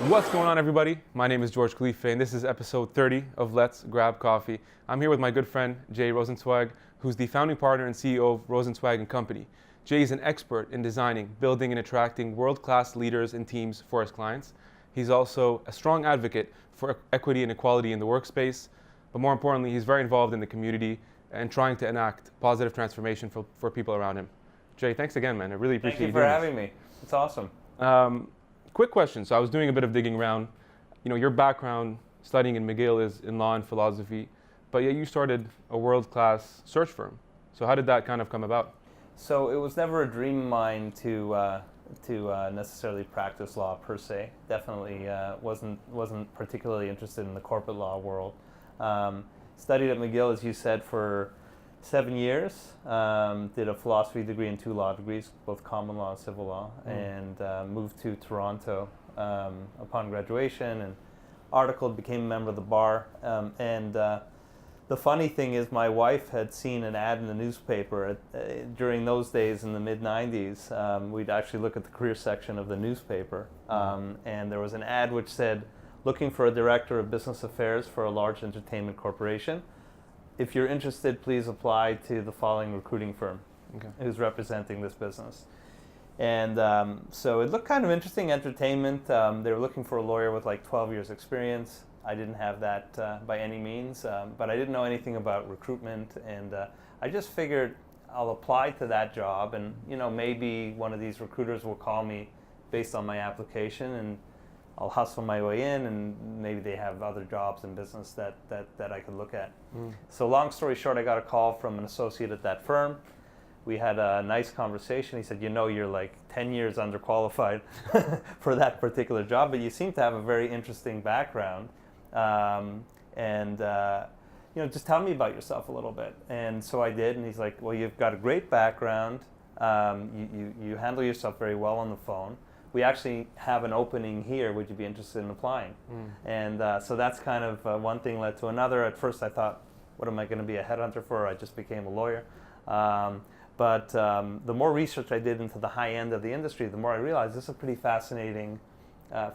What's going on, everybody? My name is George Khalife, and this is episode 30 of Let's Grab Coffee. I'm here with my good friend, Jay Rosenzweig, who's the founding partner and CEO of Rosenzweig Company. Jay is an expert in designing, building, and attracting world-class leaders and teams for his clients. He's also a strong advocate for equity and equality in the workspace, but more importantly, he's very involved in the community and trying to enact positive transformation for people around him. Jay, thanks again, man. I really appreciate you Thank you for having me. It's awesome. Quick question. So I was doing a bit of digging around. You know, your background studying in McGill is in law and philosophy, but yet you started a world-class search firm. So how did that kind of come about? So it was never a dream of mine to necessarily practice law per se. Definitely wasn't particularly interested in the corporate law world. Studied at McGill, as you said, for 7 years. Did a philosophy degree and 2 law degrees, both common law and civil law, and moved to Toronto upon graduation and articled, became a member of the bar. The funny thing is my wife had seen an ad in the newspaper during those days in the mid-90s. We'd actually look at the career section of the newspaper, and there was an ad which said, looking for a director of business affairs for a large entertainment corporation. If you're interested, please apply to the following recruiting firm who's representing this business. And so it looked kind of interesting, entertainment. They were looking for a lawyer with like 12 years experience. I didn't have that by any means, but I didn't know anything about recruitment. And I just figured I'll apply to that job, and maybe one of these recruiters will call me based on my application, and I'll hustle my way in, and maybe they have other jobs in business that I could look at. So long story short, I got a call from an associate at that firm. We had a nice conversation. He said, you're like 10 years underqualified for that particular job, but you seem to have a very interesting background. Just tell me about yourself a little bit. And so I did, and he's like, well, you've got a great background. You handle yourself very well on the phone. We actually have an opening here. Would you be interested in applying? And so that's kind of one thing led to another. At first I thought, what am I going to be a headhunter for? I just became a lawyer. But the more research I did into the high end of the industry, the more I realized this is a pretty fascinating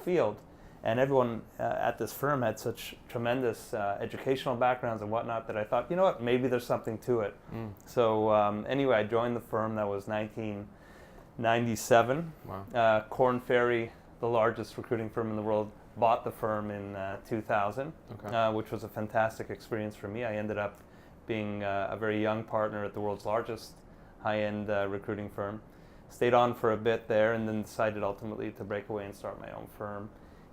field. And everyone at this firm had such tremendous educational backgrounds and whatnot that I thought, you know what, maybe there's something to it. So anyway, I joined the firm. That was 1997. Wow. Korn Ferry, the largest recruiting firm in the world, bought the firm in 2000, which was a fantastic experience for me. I ended up being a very young partner at the world's largest high-end recruiting firm. Stayed on for a bit there, and then decided ultimately to break away and start my own firm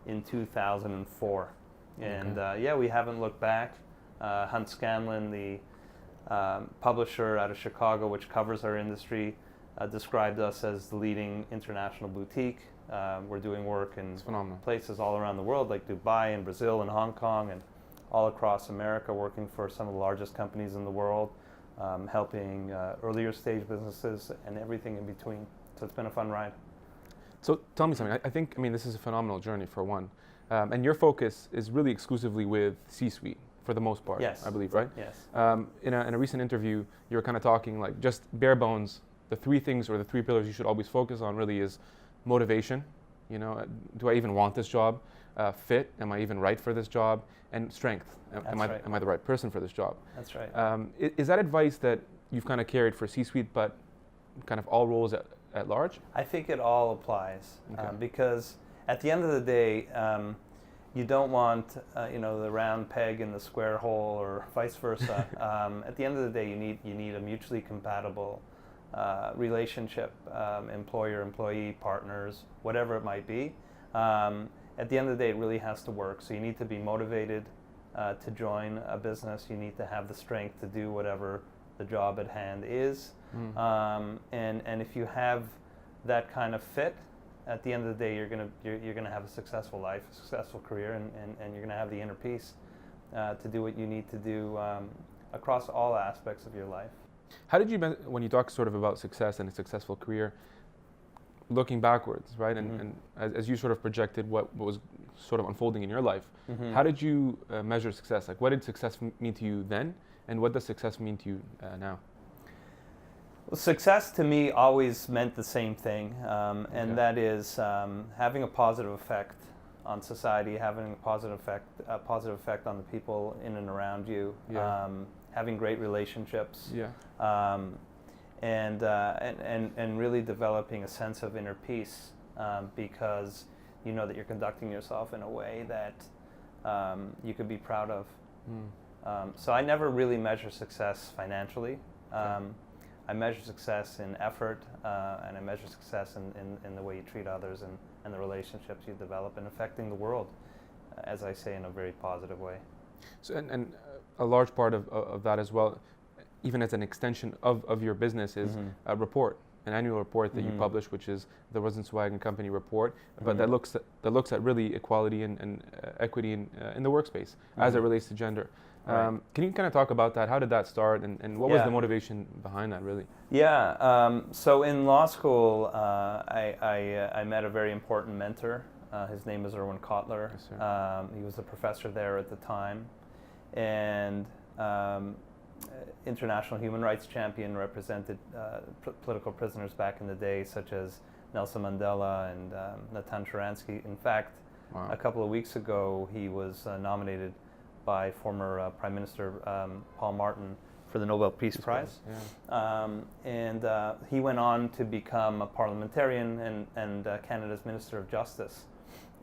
in 2004. And we haven't looked back. Hunt Scanlon, the publisher out of Chicago, which covers our industry, described us as the leading international boutique. We're doing work in places all around the world, like Dubai and Brazil and Hong Kong and all across America, working for some of the largest companies in the world, helping earlier stage businesses and everything in between. So it's been a fun ride. So tell me something. I think this is a phenomenal journey for one. And your focus is really exclusively with C-suite for the most part, yes. I believe, right? Yes. In a recent interview, you were kind of talking like just bare bones. The 3 things or the 3 pillars you should always focus on really is motivation. Do I even want this job? Fit, am I even right for this job? And strength, am I the right person for this job? That's right. Is that advice that you've kind of carried for C-suite, but kind of all roles at large? I think it all applies because at the end of the day, you don't want the round peg in the square hole or vice versa. At the end of the day, you need a mutually compatible relationship, employer, employee, partners, whatever it might be. At the end of the day, it really has to work. So you need to be motivated to join a business. You need to have the strength to do whatever the job at hand is. And if you have that kind of fit, at the end of the day, you're gonna have a successful life, a successful career, and you're gonna have the inner peace to do what you need to do across all aspects of your life. How did you, when you talk sort of about success and a successful career, looking backwards, right? And as you sort of projected what was sort of unfolding in your life, how did you measure success? Like, what did success mean to you then, and what does success mean to you now? Well, success to me always meant the same thing, and that is having a positive effect on society, having a positive effect on the people in and around you, having great relationships, and really developing a sense of inner peace, because you know that you're conducting yourself in a way that you could be proud of. So I never really measure success financially. I measure success in effort, and I measure success in the way you treat others and the relationships you develop and affecting the world, as I say, in a very positive way. So, and a large part of that as well, even as an extension of your business, is a report, an annual report that you publish, which is the Rosenzweig Company report, but that looks at really equality and equity in the workspace as it relates to gender. Can you kind of talk about that? How did that start, and what was the motivation behind that, really? Yeah, so in law school, I met a very important mentor. His name is Irwin Cotler. Yes, he was a professor there at the time, and international human rights champion, represented political prisoners back in the day, such as Nelson Mandela and Natan Sharansky. In fact, a couple of weeks ago, he was nominated by former Prime Minister Paul Martin for the Nobel Peace Prize. And he went on to become a parliamentarian and Canada's Minister of Justice.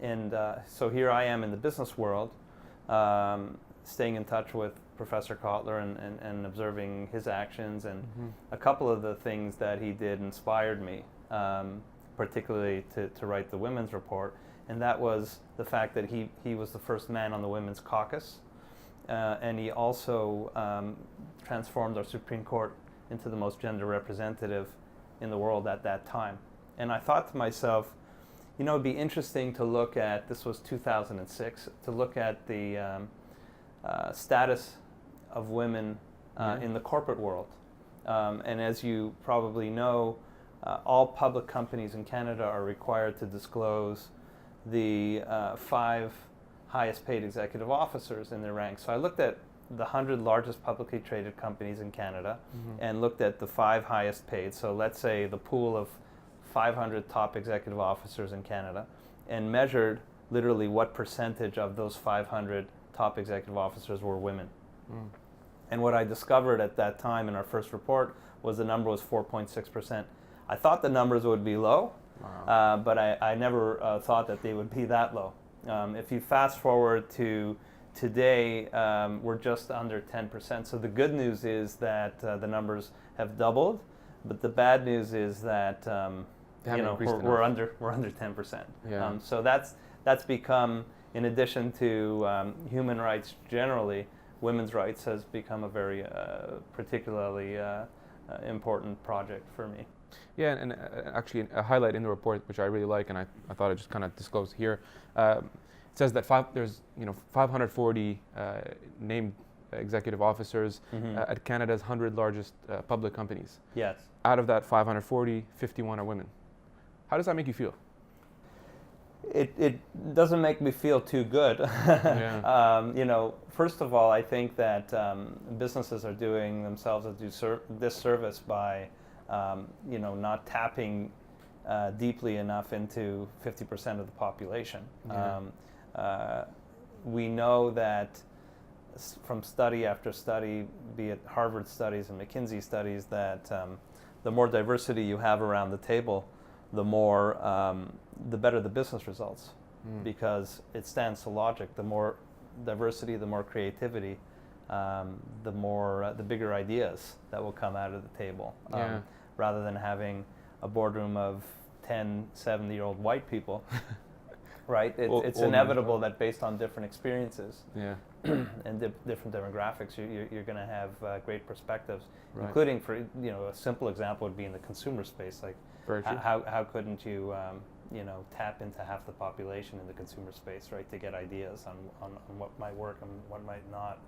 And so here I am in the business world, staying in touch with Professor Cotler and observing his actions, and a couple of the things that he did inspired me, particularly to write the Women's Report, and that was the fact that he was the first man on the Women's Caucus, and he also transformed our Supreme Court into the most gender representative in the world at that time. And I thought to myself, you know, it'd be interesting to look at, this was 2006, to look at the status of women in the corporate world. And as you probably know, all public companies in Canada are required to disclose the 5 highest paid executive officers in their ranks. So I looked at the 100 largest publicly traded companies in Canada and looked at the 5 highest paid. So let's say the pool of 500 top executive officers in Canada, and measured literally what percentage of those 500 top executive officers were women. And what I discovered at that time in our first report was the number was 4.6%. I thought the numbers would be low, but I never thought that they would be that low. If you fast forward to today, we're just under 10%. So the good news is that the numbers have doubled, but the bad news is that we're under 10%. So that's become, in addition to human rights generally, women's rights has become a very particularly important project for me. Yeah, and actually a highlight in the report, which I really like, and I thought I'd just kind of disclose here, it says that there's 540 named executive officers at Canada's 100 largest public companies. Yes. Out of that 540, 51 are women. How does that make you feel? It doesn't make me feel too good. First of all, I think that businesses are doing themselves a disservice by not tapping deeply enough into 50% of the population. We know that from study after study, be it Harvard studies and McKinsey studies, that the more diversity you have around the table, the better the business results, because it stands to logic. The more diversity, the more creativity, the bigger ideas that will come out of the table, rather than having a boardroom of 10, 70-year-old white people. Right? It's inevitable that based on different experiences and different demographics, you're going to have great perspectives, including, for a simple example would be in the consumer space. Like, how couldn't you tap into half the population in the consumer space, right, to get ideas on what might work and what might not.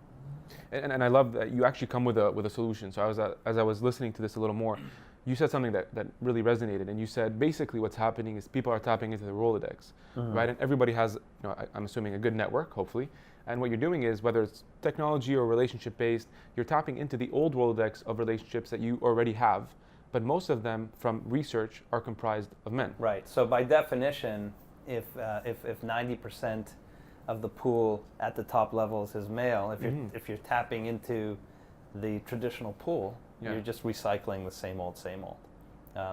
And I love that you actually come with a solution. So as I was listening to this a little more, you said something that really resonated, and you said basically what's happening is people are tapping into the rolodex, right? And everybody has, I'm assuming, a good network, hopefully. And what you're doing is, whether it's technology or relationship based, you're tapping into the old rolodex of relationships that you already have, but most of them, from research, are comprised of men. Right. So by definition, if 90% of the pool at the top levels is male, if you're tapping into the traditional pool, you're just recycling the same old, same old.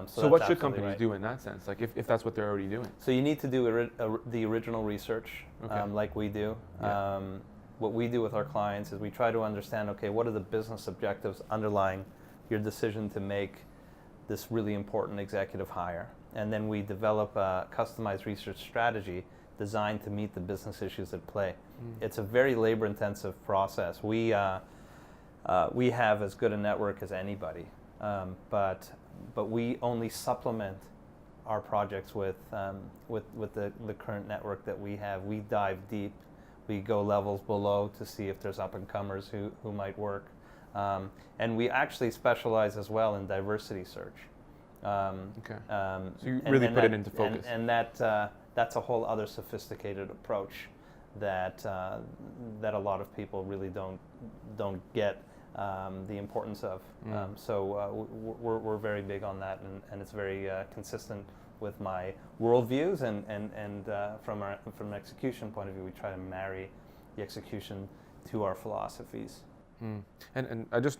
So what should companies do in that sense? Like if that's what they're already doing? So you need to do the original research, like we do. Yeah. What we do with our clients is we try to understand, okay, what are the business objectives underlying your decision to make this really important executive hire? And then we develop a customized research strategy designed to meet the business issues at play. It's a very labor-intensive process. We have as good a network as anybody, but we only supplement our projects with the current network that we have. We dive deep. We go levels below to see if there's up-and-comers who might work. And we actually specialize as well in diversity search. So you really put it into focus. And that's a whole other sophisticated approach that a lot of people really don't get the importance of. So we're very big on that, and it's very consistent with my worldviews, and from an execution point of view, we try to marry the execution to our philosophies. And I just,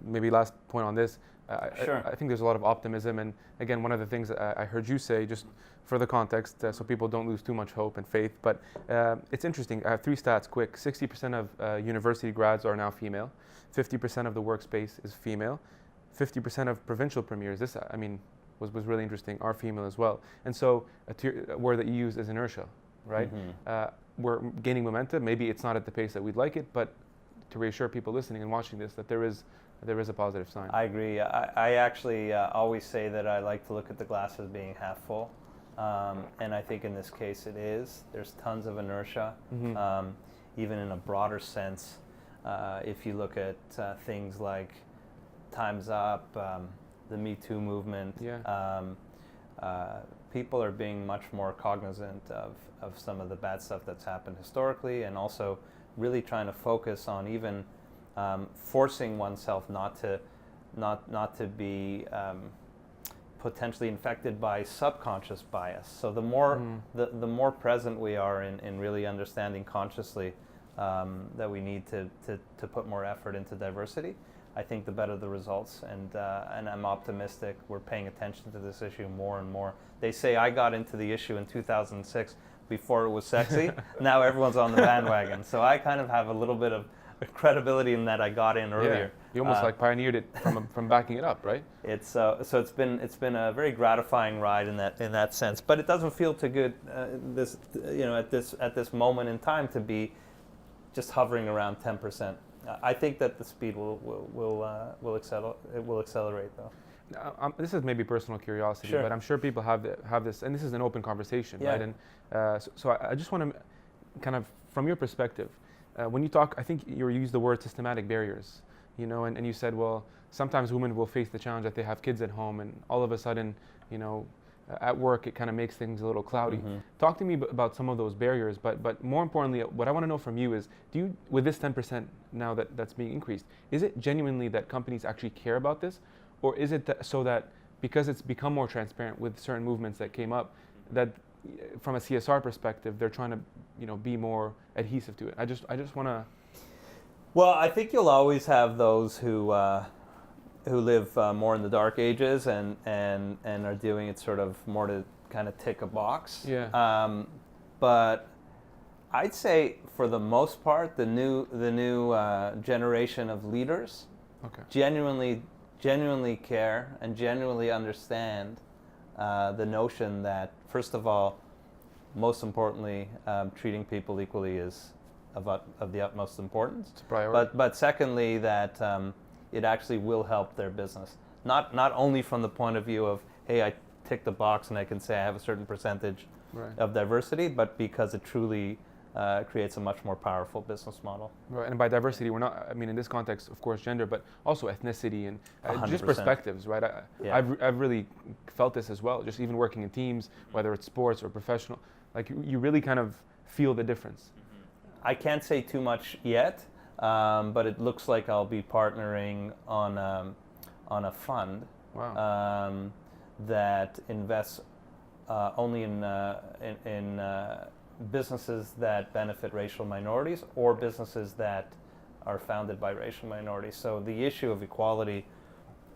maybe last point on this, Sure. I think there's a lot of optimism, and again, one of the things that I heard you say, just for the context, so people don't lose too much hope and faith, but it's interesting. I have 3 stats quick. 60% of university grads are now female, 50% of the workspace is female, 50% of provincial premiers, this, I mean, was really interesting, are female as well. And so a word that you use is inertia, right? We're gaining momentum. Maybe it's not at the pace that we'd like it, but to reassure people listening and watching this that there is a positive sign. I agree. I actually always say that I like to look at the glass as being half full, and I think in this case it is. There's tons of inertia, even in a broader sense. If you look at things like Time's Up, the Me Too movement, people are being much more cognizant of some of the bad stuff that's happened historically, and also really trying to focus on even forcing oneself not to be potentially infected by subconscious bias. So the more the more present we are in really understanding consciously that we need to put more effort into diversity, I think the better the results, and I'm optimistic. We're paying attention to this issue more and more. They say I got into the issue in 2006 before it was sexy. Now everyone's on the bandwagon. So I kind of have a little bit of credibility in that I got in earlier. Yeah. You almost like pioneered it from backing it up, right? It's so it's been a very gratifying ride in that sense. But it doesn't feel too good at this moment in time to be just hovering around 10%. I think that the speed will accelerate though. This is maybe personal curiosity, Sure. but I'm sure people have this, and this is an open conversation, right? And so I just want to kind of, from your perspective, when you talk, I think you used the word systematic barriers, and you said, well, sometimes women will face the challenge that they have kids at home, and all of a sudden, at work, it kind of makes things a little cloudy. Talk to me about some of those barriers, but more importantly, what I want to know from you is, with this 10% now that's being increased, is it genuinely that companies actually care about this? Or is it so that because it's become more transparent with certain movements that came up, that from a CSR perspective, they're trying to, be more adhesive to it? I just want to. Well, I think you'll always have those who live more in the dark ages and are doing it sort of more to kind of tick a box. Yeah. But I'd say for the most part, the new generation of leaders genuinely care and genuinely understand the notion that, first of all, most importantly, treating people equally is of the utmost importance. It's a priority. But secondly, that it actually will help their business. Not only from the point of view of, hey, I tick the box and I can say I have a certain percentage of diversity, but because it truly creates a much more powerful business model. Right, and by diversity, we're not, in this context, of course, gender, but also ethnicity and just 100%. Perspectives, right? I've really felt this as well, just even working in teams, whether it's sports or professional, like you really kind of feel the difference. I can't say too much yet, but it looks like I'll be partnering on a fund that invests only in businesses that benefit racial minorities or businesses that are founded by racial minorities. So the issue of equality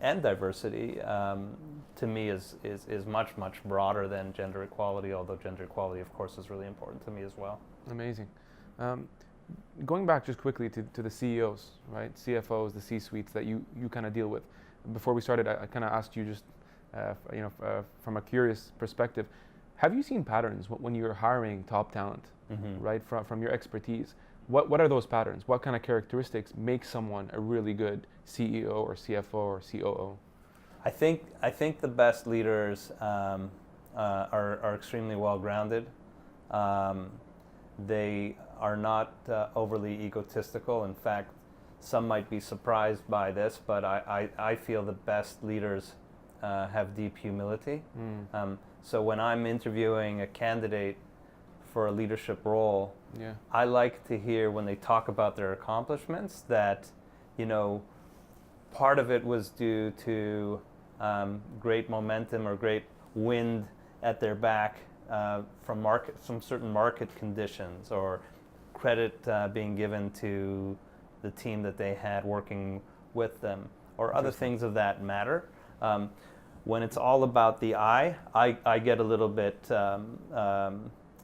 and diversity, to me, is much, much broader than gender equality, although gender equality, of course, is really important to me as well. Amazing. Going back just quickly to the CEOs, right? CFOs, the C-suites that you kind of deal with. Before we started, I kind of asked you just, from a curious perspective, have you seen patterns when you're hiring top talent, right? From your expertise, what are those patterns? What kind of characteristics make someone a really good CEO or CFO or COO? I think the best leaders are extremely well grounded. They are not overly egotistical. In fact, some might be surprised by this, but I feel the best leaders have deep humility. So when I'm interviewing a candidate for a leadership role, I like to hear when they talk about their accomplishments that, part of it was due to great momentum or great wind at their back from certain market conditions, or credit being given to the team that they had working with them, or other things of that matter. When it's all about the I get a little bit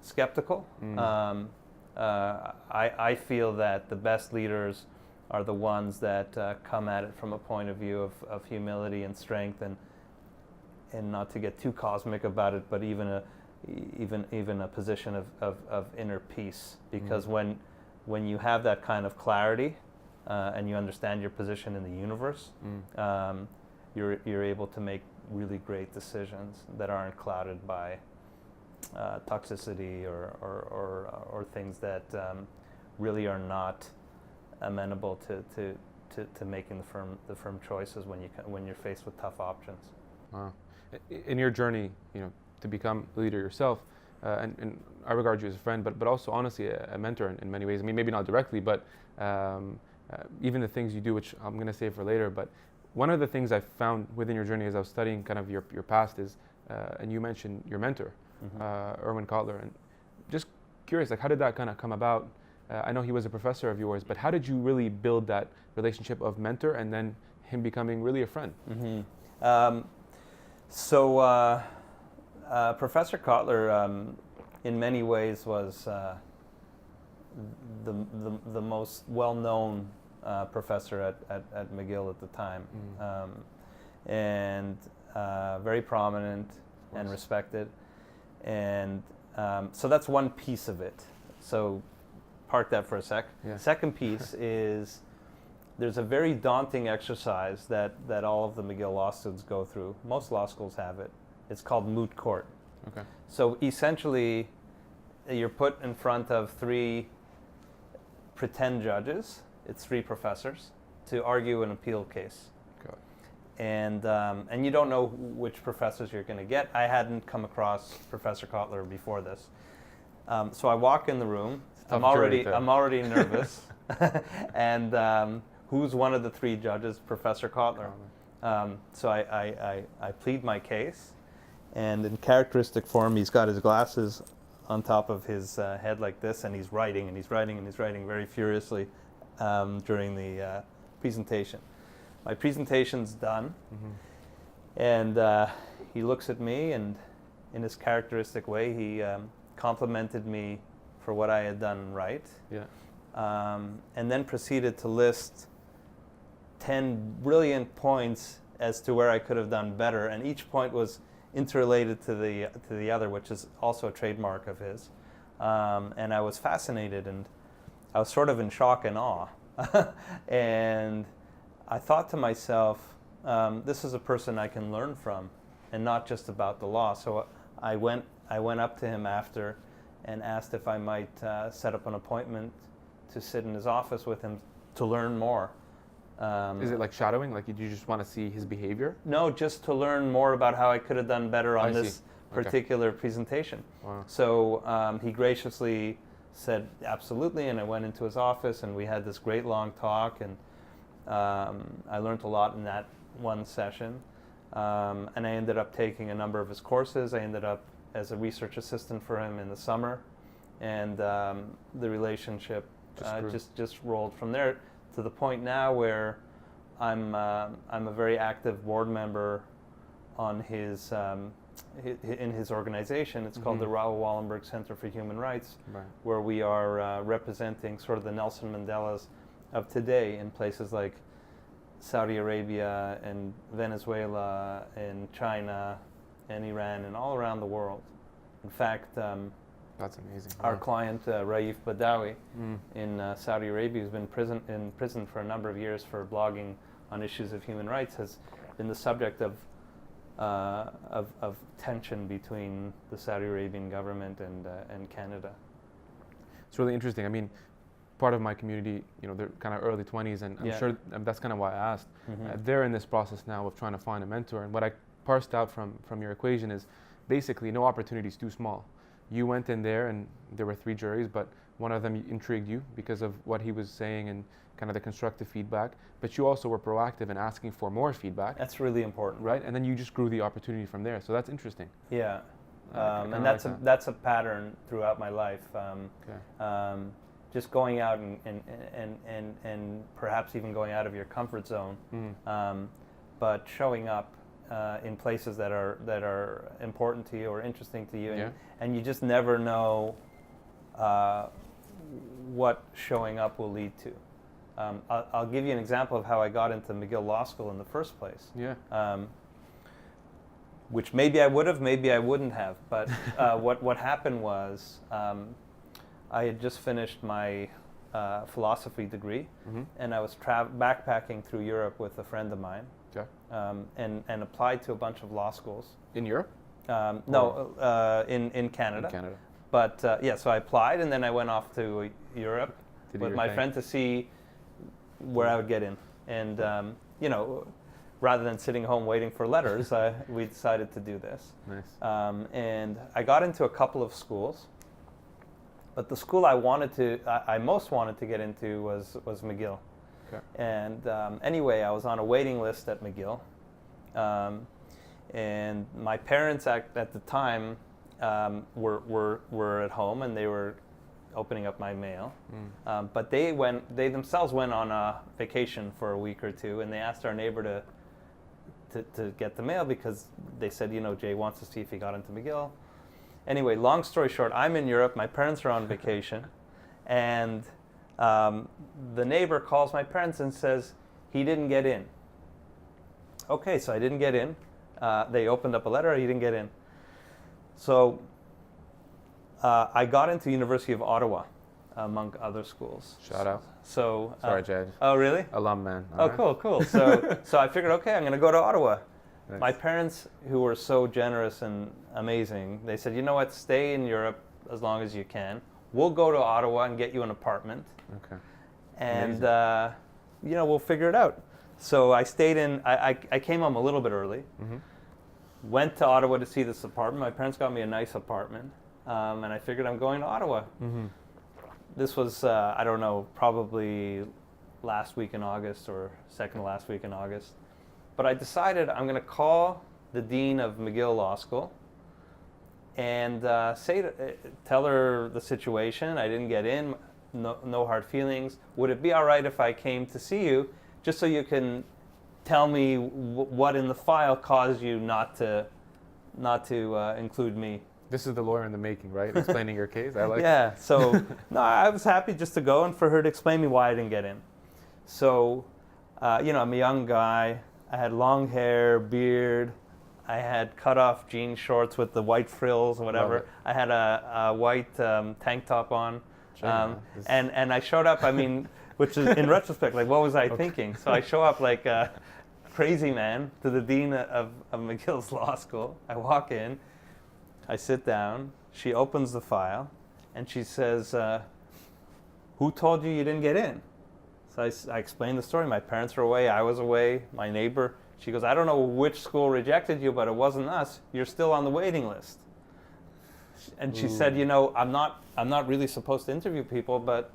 skeptical. I feel that the best leaders are the ones that come at it from a point of view of humility and strength, and not to get too cosmic about it, but even a position of inner peace. Because when you have that kind of clarity and you understand your position in the universe, you're able to make really great decisions that aren't clouded by toxicity or things that really are not amenable to making the firm choices when you're faced with tough options. Wow. In your journey, to become a leader yourself, and I regard you as a friend, but also honestly a mentor in many ways. I mean, maybe not directly, but even the things you do, which I'm going to save for later. But one of the things I found within your journey as I was studying kind of your past is, and you mentioned your mentor, Irwin Cotler, and just curious, like, how did that kind of come about? I know he was a professor of yours, but how did you really build that relationship of mentor and then him becoming really a friend? So Professor Cotler, in many ways, was the most well-known professor at McGill at the time, and very prominent and respected. And so that's one piece of it. So park that for a sec. Second piece is there's a very daunting exercise that all of the McGill law students go through. Most law schools have it. It's called moot court. Okay. So essentially, you're put in front of 3 pretend judges. It's 3 professors to argue an appeal case. Okay. And you don't know which professors you're going to get. I hadn't come across Professor Cotler before this. So I walk in the room. I'm already nervous. And who's one of the 3 judges? Professor Cotler. So I plead my case, and in characteristic form, he's got his glasses on top of his head like this, and he's writing very furiously during the presentation. My presentation's done, and he looks at me, and in his characteristic way, he complimented me for what I had done right. And then proceeded to list 10 brilliant points as to where I could have done better, and each point was interrelated to the other, which is also a trademark of his. And I was fascinated, and I was sort of in shock and awe. And I thought to myself, this is a person I can learn from, and not just about the law. So I went up to him after and asked if I might set up an appointment to sit in his office with him to learn more. Is it like shadowing? Like, you just want to see his behavior? No, just to learn more about how I could have done better on this particular presentation. Wow. So he graciously said absolutely, and I went into his office, and we had this great long talk, and I learned a lot in that one session. And I ended up taking a number of his courses. I ended up as a research assistant for him in the summer, and the relationship just rolled from there to the point now where I'm a very active board member on his in his organization. It's called the Raoul Wallenberg Center for Human Rights, where we are representing sort of the Nelson Mandelas of today in places like Saudi Arabia and Venezuela and China and Iran and all around the world. In fact, that's amazing. Our client, Raif Badawi, in Saudi Arabia, who's been in prison for a number of years for blogging on issues of human rights, has been the subject of tension between the Saudi Arabian government and Canada. It's really interesting. I mean, part of my community, they're kind of early 20s, and I'm sure that's kind of why I asked. They're in this process now of trying to find a mentor, and what I parsed out from your equation is basically no opportunity is too small. You went in there, and there were 3 juries, but one of them intrigued you because of what he was saying and kind of the constructive feedback, but you also were proactive in asking for more feedback. That's really important. Right, and then you just grew the opportunity from there, so that's interesting. Yeah, and that's a pattern throughout my life. Just going out and perhaps even going out of your comfort zone, but showing up in places that are important to you or interesting to you, and you just never know what showing up will lead to. I'll give you an example of how I got into McGill Law School in the first place. Which maybe I would have, maybe I wouldn't have. But what happened was I had just finished my philosophy degree, and I was backpacking through Europe with a friend of mine, and applied to a bunch of law schools. In Europe? No, in Canada. In Canada. But so I applied, and then I went off to Europe with my friend to see where I would get in. And rather than sitting home waiting for letters, we decided to do this. Nice. And I got into a couple of schools, but the school I most wanted to get into was McGill. Okay. And anyway, I was on a waiting list at McGill, and my parents at the time were at home, and they were opening up my mail, but they themselves went on a vacation for a week or two, and they asked our neighbor to get the mail because they said, Jay wants to see if he got into McGill. Anyway, long story short, I'm in Europe, my parents are on vacation, and the neighbor calls my parents and says he didn't get in. Okay, so I didn't get in. They opened up a letter, he didn't get in. So I got into University of Ottawa, among other schools. Shout out. So sorry, Jay. Oh, really? Alum, man. All right. Cool. So I figured, okay, I'm going to go to Ottawa. Nice. My parents, who were so generous and amazing, they said, you know what, stay in Europe as long as you can. We'll go to Ottawa and get you an apartment. Okay. And we'll figure it out. So I stayed in. I came home a little bit early. Went to Ottawa to see this apartment. My parents got me a nice apartment. And I figured I'm going to Ottawa. This was, I don't know, probably last week in August or second to last week in August. But I decided I'm going to call the dean of McGill Law School and tell her the situation. I didn't get in, no hard feelings. Would it be all right if I came to see you, just so you can tell me what in the file caused you not to include me? This is the lawyer in the making, right? Explaining your case. I like. Yeah. So no, I was happy just to go and for her to explain me why I didn't get in. So, I'm a young guy. I had long hair, beard. I had cut off jean shorts with the white frills or whatever. I had a white tank top on, and I showed up. I mean, which is in retrospect, like, what was I thinking? So I show up like a crazy man to the dean of McGill's Law School. I walk in. I sit down, she opens the file, and she says, who told you didn't get in? So I explained the story. My parents were away, I was away, my neighbor. She goes, I don't know which school rejected you, but it wasn't us. You're still on the waiting list. And she said, I'm not really supposed to interview people, but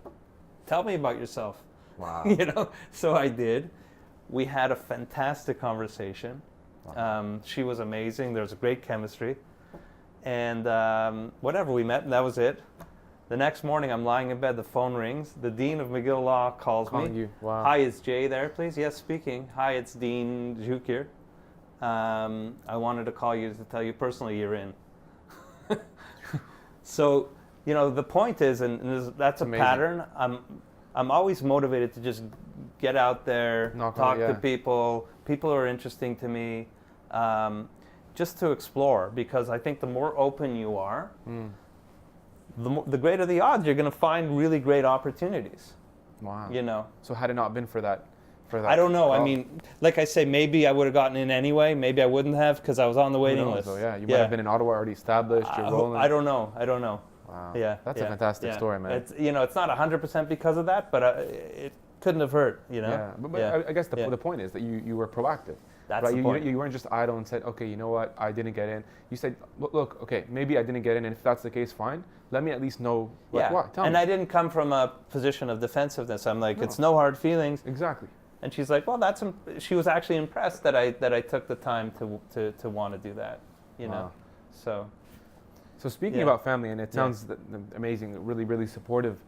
tell me about yourself. Wow. So I did. We had a fantastic conversation. Wow. She was amazing. There was a great chemistry. whatever, we met, and that was it. The next morning, I'm lying in bed, the phone rings. The Dean of McGill Law calls me. You. Wow. Hi, is Jay there, please? Yes, speaking. Hi, it's Dean Juk here. I wanted to call you to tell you personally you're in. So, the point is, and that's a pattern, I'm always motivated to just get out there, talk to people who are interesting to me, just to explore, because I think the more open you are, the greater the odds you're going to find really great opportunities. Wow. So had it not been for that I don't know. I mean, like I say, maybe I would have gotten in anyway. Maybe I wouldn't have, because I was on the waiting list. So, you might have been in Ottawa already established. You're rolling. I don't know. Wow. Yeah. That's a fantastic story, man. It's it's not 100% because of that, but it couldn't have hurt. Yeah. But I guess the point is that you were proactive. That's the point. You weren't just idle and said, okay, you know what, I didn't get in. You said, look, okay, maybe I didn't get in, and if that's the case, fine. Let me at least know why. Tell me. I didn't come from a position of defensiveness. I'm like, it's no hard feelings. Exactly. And she's like, well, she was actually impressed that I took the time to want to do that. Wow. So speaking about family, and it sounds amazing, really, really supportive.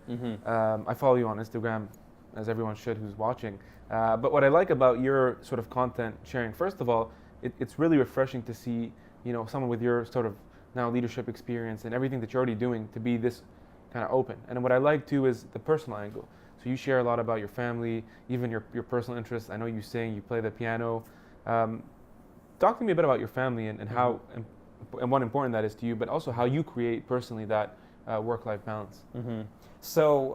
I follow you on Instagram, as everyone should who's watching. But what I like about your sort of content sharing, first of all, it's really refreshing to see, someone with your sort of now leadership experience and everything that you're already doing to be this kind of open. And what I like too is the personal angle. So you share a lot about your family, even your personal interests. I know you sing, you play the piano. Talk to me a bit about your family and how and what important that is to you, but also how you create personally that work-life balance. So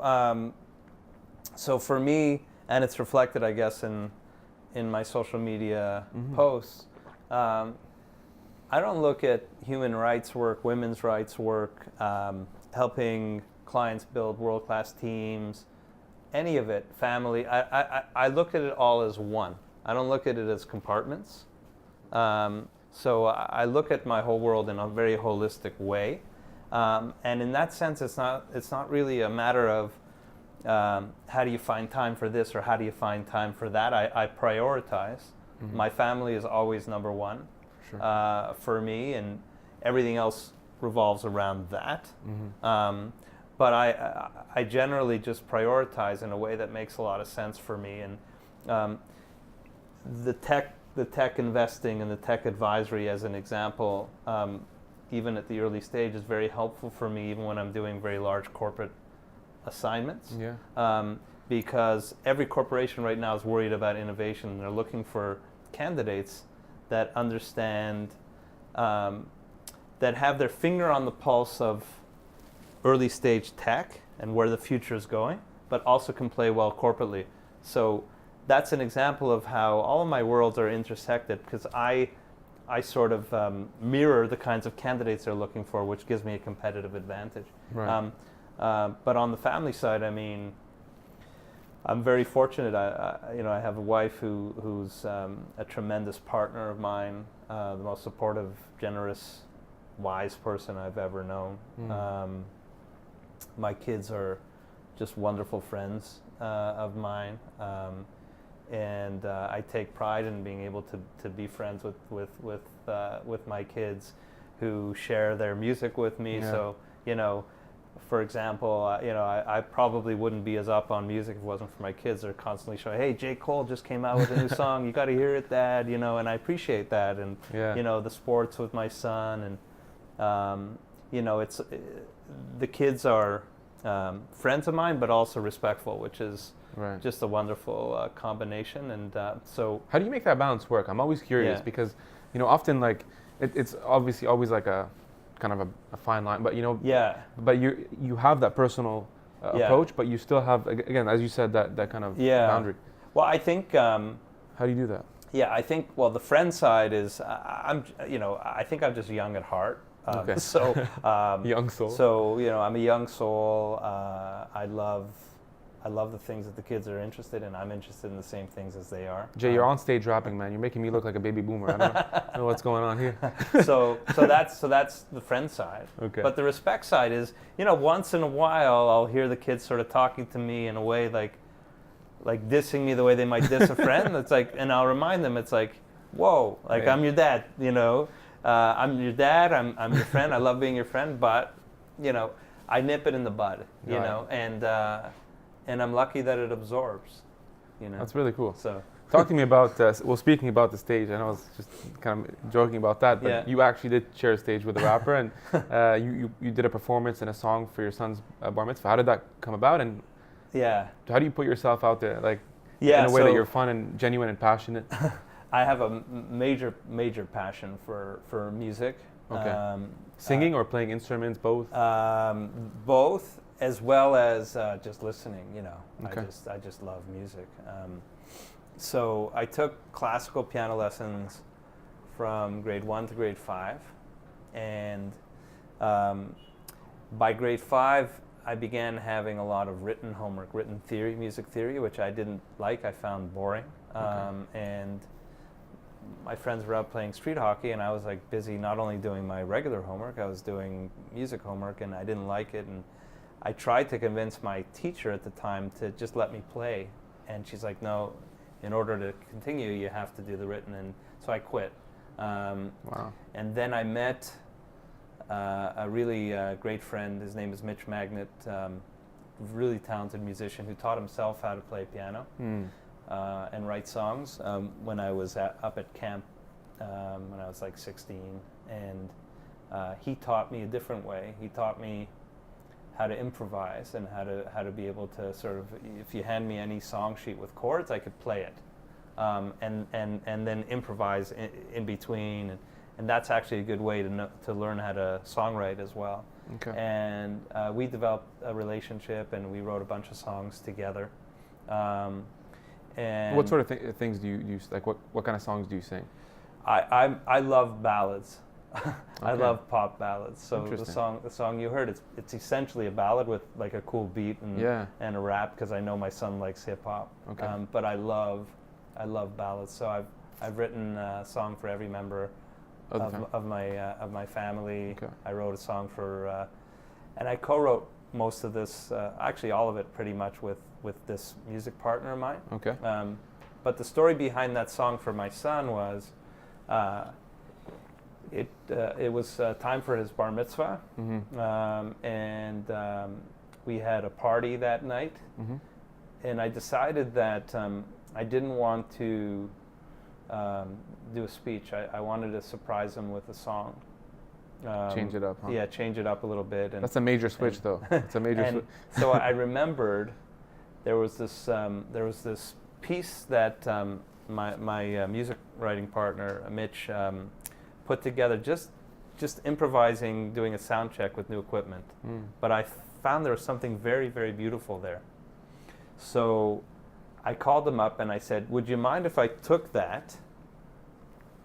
for me, and it's reflected, I guess, in my social media posts, I don't look at human rights work, women's rights work, helping clients build world-class teams, any of it, family. I look at it all as one. I don't look at it as compartments. So I look at my whole world in a very holistic way, and in that sense, it's not really a matter of how do you find time for this or how do you find time for that. I prioritize. My family is always number one for me, and everything else revolves around that. But I generally just prioritize in a way that makes a lot of sense for me, and the tech investing and the tech advisory, as an example, even at the early stage, is very helpful for me, even when I'm doing very large corporate assignments. Because every corporation right now is worried about innovation, and they're looking for candidates that understand, that have their finger on the pulse of early stage tech and where the future is going, but also can play well corporately. So that's an example of how all of my worlds are intersected, because I sort of mirror the kinds of candidates they're looking for, which gives me a competitive advantage. But on the family side, I mean, I'm very fortunate. I have a wife who's a tremendous partner of mine, the most supportive, generous, wise person I've ever known. My kids are just wonderful friends of mine. And I take pride in being able to be friends with my kids, who share their music with me. So for example, I probably wouldn't be as up on music if it wasn't for my kids. They're constantly showing, hey, J. Cole just came out with a new song. You got to hear it, Dad. And I appreciate that. And the sports with my son, and it's the kids are friends of mine, but also respectful, which is just a wonderful combination. And so, how do you make that balance work? I'm always curious because, often like it's obviously always like a kind of a fine line, but but you have that personal approach, but you still have, again, as you said, that kind of boundary. Well, I think. How do you do that? Yeah, I think. Well, the friend side is I think I'm just young at heart. So young soul. So I'm a young soul. I love the things that the kids are interested in. I'm interested in the same things as they are. Jay, you're on stage rapping, man. You're making me look like a baby boomer. I don't know what's going on here. So that's the friend side. Okay. But the respect side is, once in a while I'll hear the kids sort of talking to me in a way like dissing me the way they might diss a friend. It's like, and I'll remind them, it's like, whoa, like I'm your dad, I'm your dad. I'm your friend. I love being your friend, but I nip it in the bud. You know, and I'm lucky that it absorbs. That's really cool. So. Talk to me about, speaking about the stage, I know I was just kind of joking about that, but you actually did share a stage with a rapper, and you did a performance and a song for your son's bar mitzvah. How did that come about, and how do you put yourself out there, like in a way that you're fun and genuine and passionate? I have a major passion for music. Okay. Singing or playing instruments, both? Both, as well as just listening, Okay. I just love music. So I took classical piano lessons from grade 1 to grade 5, and by grade 5 I began having a lot of written homework, written theory, music theory, which I didn't like, I found boring. And my friends were out playing street hockey, and I was like busy not only doing my regular homework, I was doing music homework, and I didn't like it. And I tried to convince my teacher at the time to just let me play, and she's like, no, in order to continue, you have to do the written, and so I quit. Wow. And then I met a really great friend. His name is Mitch Magnet, really talented musician who taught himself how to play piano and write songs when I was up at camp when I was like 16. And he taught me a different way. He taught me how to improvise and how to be able to sort of, if you hand me any song sheet with chords, I could play it, and then improvise in between, and that's actually a good way to learn how to songwrite as well. Okay. And we developed a relationship, and we wrote a bunch of songs together. And what sort of things do you use? Like what kind of songs do you sing? I love ballads. I Okay. love pop ballads. So the song you heard, it's essentially a ballad with like a cool beat and a rap, because I know my son likes hip hop. Okay. But I love ballads. So I've written a song for every member of my family. Okay. I wrote a song for, and I co-wrote most of this, actually all of it pretty much with this music partner of mine. Okay. But the story behind that song for my son was, it was time for his bar mitzvah, and we had a party that night, and I decided that I didn't want to do a speech. I wanted to surprise him with a song. Change it up, huh? Yeah, change it up a little bit. And that's a major switch, though. It's a major switch. So I remembered there was this piece that my music writing partner Mitch put together, just improvising, doing a sound check with new equipment. But I found there was something very, very beautiful there. So I called him up and I said, would you mind if I took that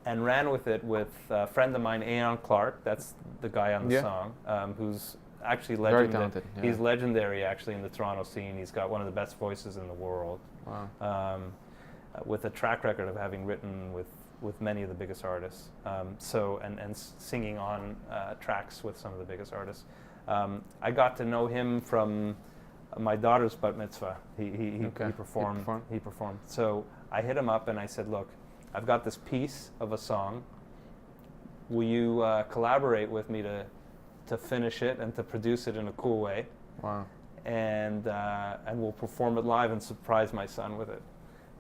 and ran with it with a friend of mine, Aeon Clark, that's the guy on the song, who's actually legendary. Very talented. Yeah. He's legendary actually in the Toronto scene. He's got one of the best voices in the world. Wow. With a track record of having written with many of the biggest artists, and singing on tracks with some of the biggest artists. I got to know him from my daughter's bat mitzvah. He performed. He performed. So I hit him up and I said, look, I've got this piece of a song. Will you collaborate with me to finish it and to produce it in a cool way? Wow. And we'll perform it live and surprise my son with it.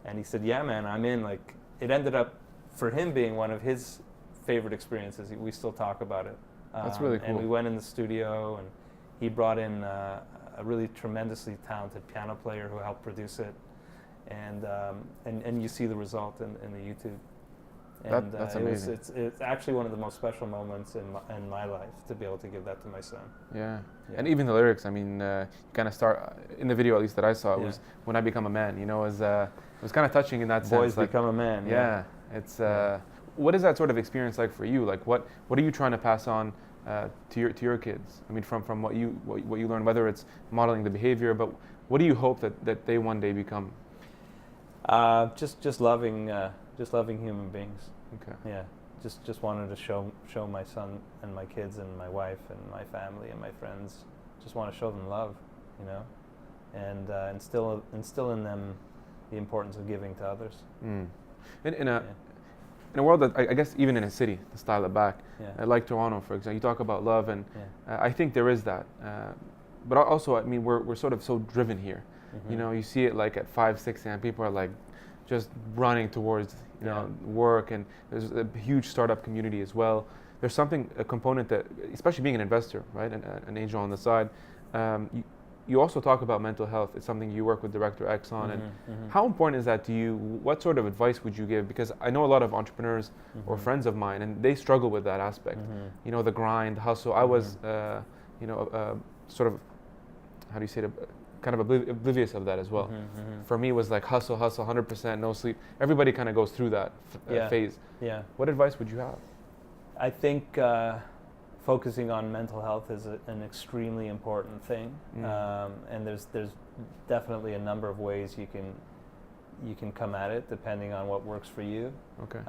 And he said, yeah, man, I'm in. Like, it ended up, for him, being one of his favorite experiences. We still talk about it. That's really cool. And we went in the studio, and he brought in a really tremendously talented piano player who helped produce it. And you see the result in the YouTube. And that's amazing. It's actually one of the most special moments in my life to be able to give that to my son. Yeah. And even the lyrics, I mean, you kind of start, in the video at least that I saw, it was When I Become a Man, it was kind of touching in that sense. Boys become a man. Yeah. It's, what is that sort of experience like for you? Like, what are you trying to pass on to your kids? I mean, from what you learn, whether it's modeling the behavior, but what do you hope that they one day become? Just loving human beings. Okay. Yeah. Just wanted to show my son and my kids and my wife and my family and my friends. Just want to show them love, and instill in them the importance of giving to others. In in a world that I guess even in a city, to style it back, Yeah. like Toronto, for example, you talk about love, and Yeah. I think there is that. But also, I mean, we're sort of so driven here. Mm-hmm. You know, you see it like at 5, 6 a.m. People are like just running towards work, and there's a huge startup community as well. There's something, a component that, especially being an investor, right, and an angel on the side, you also talk about mental health. It's something you work with Director X on. And how important is that to you? What sort of advice would you give? Because I know a lot of entrepreneurs or friends of mine, and they struggle with that aspect. You know, the grind, the hustle. I was, sort of, how do you say it? Kind of oblivious of that as well. For me, it was like hustle, 100%, no sleep. Everybody kind of goes through that phase. Yeah. What advice would you have? I think focusing on mental health is an extremely important thing, and there's definitely a number of ways you can come at it depending on what works for you. Okay.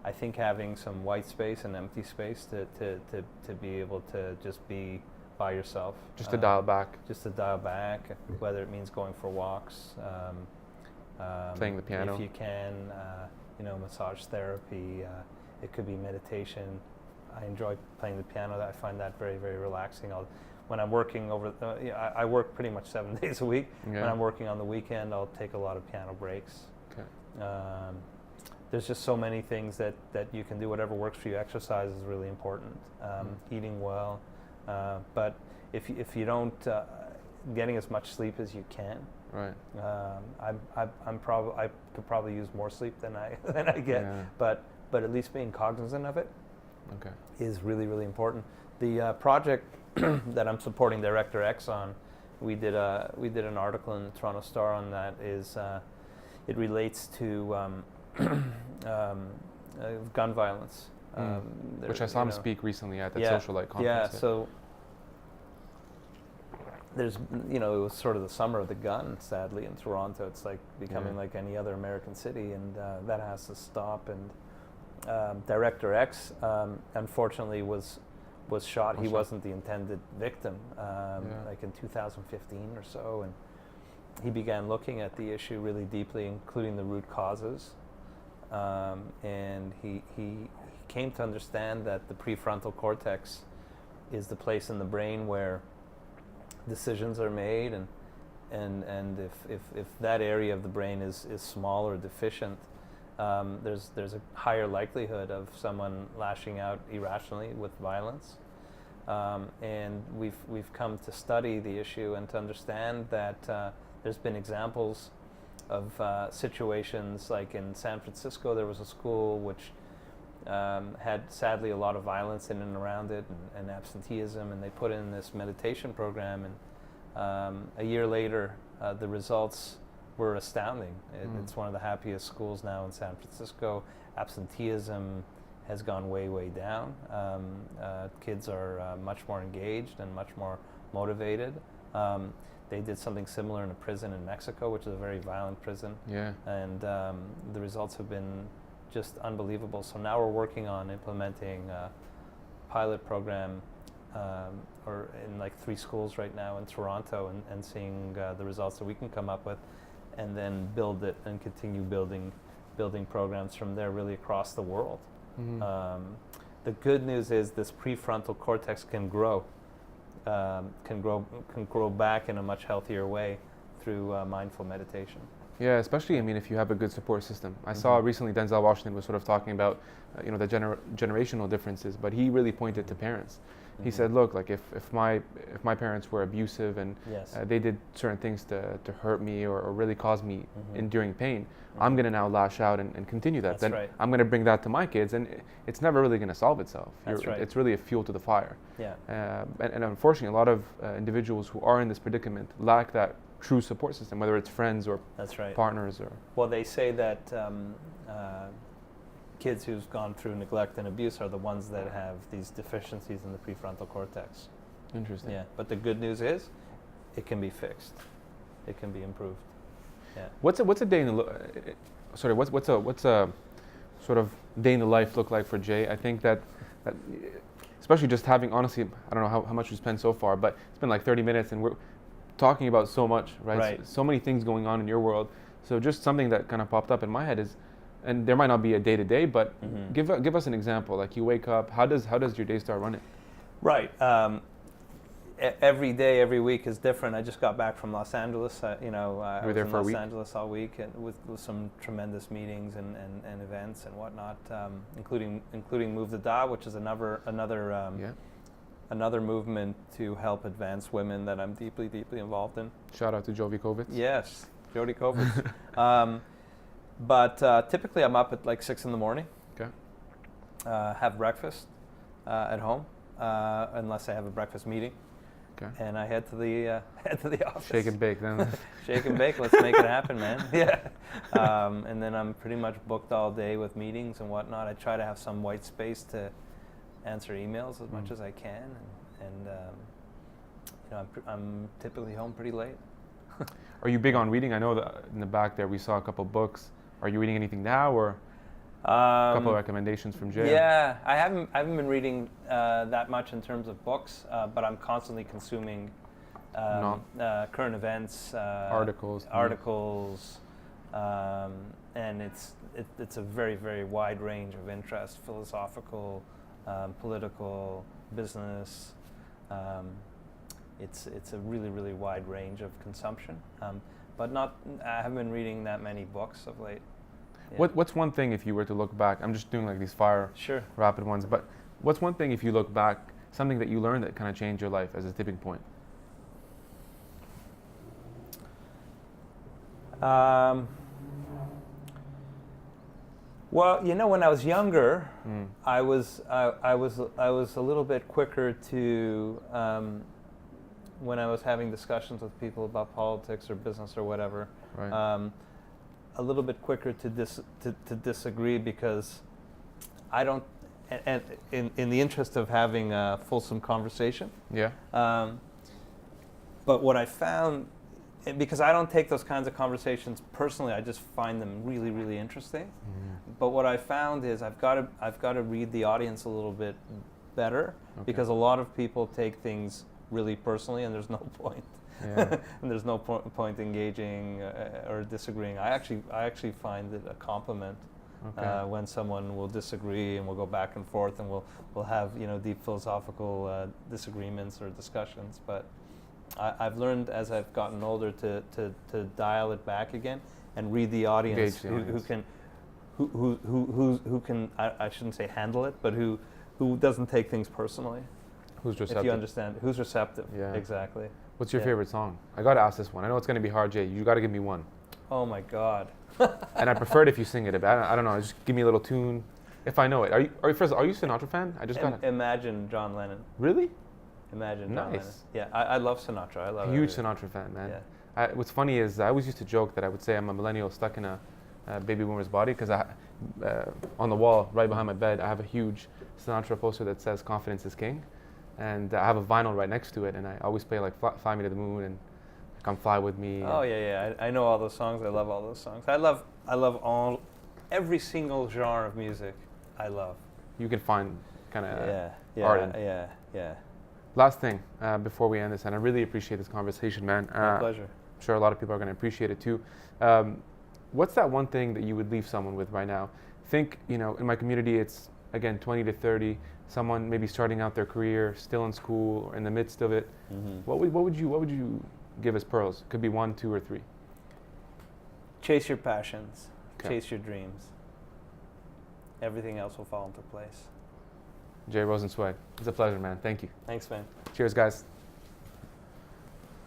I think having some white space and empty space to be able to just be by yourself. Just to dial back. Just to dial back, whether it means going for walks, playing the piano. if you can, massage therapy. It could be meditation. I enjoy playing the piano. I find that very, very relaxing. When I'm working I work pretty much 7 days a week. Yeah. When I'm working on the weekend, I'll take a lot of piano breaks. Okay. There's just so many things that you can do. Whatever works for you. Exercise is really important. Eating well, but if you don't getting as much sleep as you can. Right. I could probably use more sleep than I get, but at least being cognizant of it is really, really important. The project that I'm supporting Director X on, we did an article in the Toronto Star on that. It relates to gun violence, which I saw him speak recently at that socialite conference. Yeah, so there's, it was sort of the summer of the gun, sadly, in Toronto. It's like becoming like any other American city, and that has to stop. And Director X, unfortunately, was shot. He wasn't the intended victim, like in 2015 or so, and he began looking at the issue really deeply, including the root causes, and he came to understand that the prefrontal cortex is the place in the brain where decisions are made, and if that area of the brain is small or deficient, there's a higher likelihood of someone lashing out irrationally with violence, and we've come to study the issue and to understand that there's been examples of situations like in San Francisco. There was a school which had sadly a lot of violence in and around it, and absenteeism, and they put in this meditation program, and a year later the results were astounding. It's one of the happiest schools now in San Francisco. Absenteeism has gone way, way down. Kids are much more engaged and much more motivated. They did something similar in a prison in Mexico, which is a very violent prison. Yeah. And the results have been just unbelievable. So now we're working on implementing a pilot program or in like 3 schools right now in Toronto, and seeing the results that we can come up with, and then build it and continue building programs from there really across the world. The good news is this prefrontal cortex can grow back in a much healthier way through mindful meditation. Yeah, especially, I mean, if you have a good support system. I saw recently Denzel Washington was sort of talking about, the generational differences, but he really pointed to parents. He said, look, like if my parents were abusive and they did certain things to hurt me or really cause me enduring pain, I'm going to now lash out and continue that. That's then right. I'm going to bring that to my kids, and it's never really going to solve itself. That's right. It's really a fuel to the fire. Yeah. And unfortunately, a lot of individuals who are in this predicament lack that true support system, whether it's friends or partners. Well, they say that kids who've gone through neglect and abuse are the ones that have these deficiencies in the prefrontal cortex. Interesting. Yeah, but the good news is, it can be fixed. It can be improved. Yeah. What's a day in the what's a sort of day in the life look like for Jay? I think that especially just having, honestly, I don't know how much we spent so far, but it's been like 30 minutes and we're talking about so much, right? So many things going on in your world. So just something that kind of popped up in my head is, and there might not be a day to day, but give us an example. Like you wake up, how does your day start running? Right. Every day, every week is different. I just got back from Los Angeles. I was in Los Angeles all week, and with some tremendous meetings and events and whatnot, including Move the Dial, which is another movement to help advance women that I'm deeply involved in. Shout out to Jovi Kovitz. Yes, Jody Kovitz. But typically I'm up at like 6 in the morning. Okay. Have breakfast at home, unless I have a breakfast meeting. Okay. And I head to the office. Shake and bake, then. Shake and bake. Let's make it happen, man. Yeah. And then I'm pretty much booked all day with meetings and whatnot. I try to have some white space to answer emails as much as I can, and I'm typically home pretty late. Are you big on reading? I know that in the back there we saw a couple books. Are you reading anything now, or a couple of recommendations from Jay? Yeah, I haven't been reading that much in terms of books, but I'm constantly consuming current events, articles, and it's a very, very wide range of interest: philosophical, political, business. It's a really, really wide range of consumption, but I haven't been reading that many books of late. Yeah. What's one thing, if you were to look back, I'm just doing like these rapid ones, but what's one thing, if you look back, something that you learned that kind of changed your life as a tipping point? Well, when I was younger, I was a little bit quicker to, when I was having discussions with people about politics or business or whatever, right. A little bit quicker to disagree, because I don't, and in the interest of having a fulsome conversation. Yeah. But what I found, because I don't take those kinds of conversations personally, I just find them really, really interesting. But what I found is I've got to read the audience a little bit better, because a lot of people take things really personally, and there's no point. Yeah. And there's no point engaging or disagreeing. I actually find it a compliment when someone will disagree, and we'll go back and forth, and we'll have deep philosophical disagreements or discussions. But I've learned as I've gotten older to dial it back again and read the audience, who can I shouldn't say handle it, but who doesn't take things personally. Who's receptive? If you understand, who's receptive? Yeah, exactly. What's your favorite song? I got to ask this one. I know it's going to be hard, Jay. You got to give me one. Oh my God. And I prefer it if you sing it a bit. I don't know. Just give me a little tune, if I know it. Are you Sinatra fan? I just got Imagine John Lennon. Really? Imagine John Lennon. Yeah, I love Sinatra. I love huge Sinatra fan, man. Yeah. What's funny is I always used to joke that I would say I'm a millennial stuck in a baby boomer's body, because on the wall right behind my bed I have a huge Sinatra poster that says "Confidence is King," and I have a vinyl right next to it, and I always play like "Fly Me to the Moon" and "Come Fly with Me." Oh yeah. I know all those songs. I love all those songs. I love every single genre of music. I love. You can find kind of art in. Yeah. Last thing before we end this, and I really appreciate this conversation, man. My pleasure. I'm sure a lot of people are going to appreciate it too. What's that one thing that you would leave someone with right now? Think, in my community, it's again 20 to 30. Someone maybe starting out their career, still in school, or in the midst of it. Mm-hmm. What would you give as pearls? Could be 1, 2, or 3. Chase your passions. Chase your dreams. Everything else will fall into place. Jay Rosenzweig, it's a pleasure, man. Thank you. Thanks, man. Cheers, guys.